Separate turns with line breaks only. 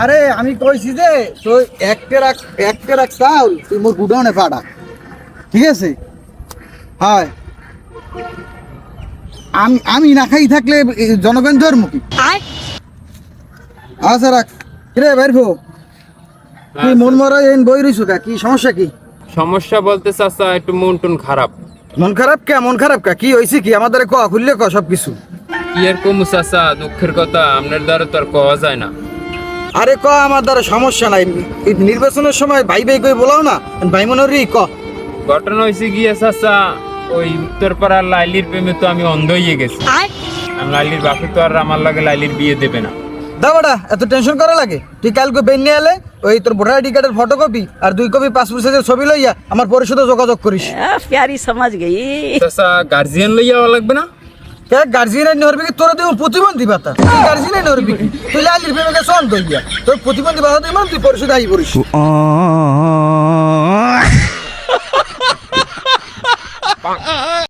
আরে আমি কইছি যে তুই একটা রাখ চাউল তুই মোর গুডাউনে পাড়া, ঠিক আছে? হয় আমি না খাই থাকলে জনগণ ধর্ম কি? আচ্ছা রাখ। কিরে বাইরবো, তুই মন মরা এই বই রইছো কা? কি সমস্যা কি?
সমস্যা বলতে চাচা একটু মন টুন খারাপ।
মন খারাপ কে? মন খারাপ কা? কি হইছে কি? আমাদের ক, খুললে ক সব কিছু।
কি আর কমু চাচা, দুঃখের কথা আপনার দ্বারা তো আর কওয়া যায় না।
আরে ক, আমার দ্বারা সমস্যা নাই। এই নির্বাচনের সময় ভাই ভাই কই বলাও না, ভাই মনোরি ক।
ঘটনা হয়েছে গিয়ে চাচা, ওই উত্তরপাড়ার লাইলির প্রেমে তো আমি অন্ধ হয়ে গেছি। আর লাইলির বাপে তো আর আমার লাগে লাইলির বিয়ে দেবে না।
দাওড়া এত টেনশন করা লাগে? তুই কালকে বেন নিয়ে এলে ওই তোর ভোটার আইডি কার্ডের ফটোকপি আর 2 কপি পাসপোর্ট সাইজের ছবি লইয়া আমার পরিষদে যোগাযোগ করিস।
प्यारी समझ गई।
চাচা গার্জিয়ান লইয়া লাগবে না?
কে গার্জিয়ান আইন হরবি কি? তোরা দেব প্রতিবন্ধী ভাতা, তুই গার্জিয়ান আইন হরবি কি? তুই লালির প্রেমকে সন দইয়া তোর প্রতিবন্ধী ভাতা তুই মান, তুই পরিষদে আই পড়িস।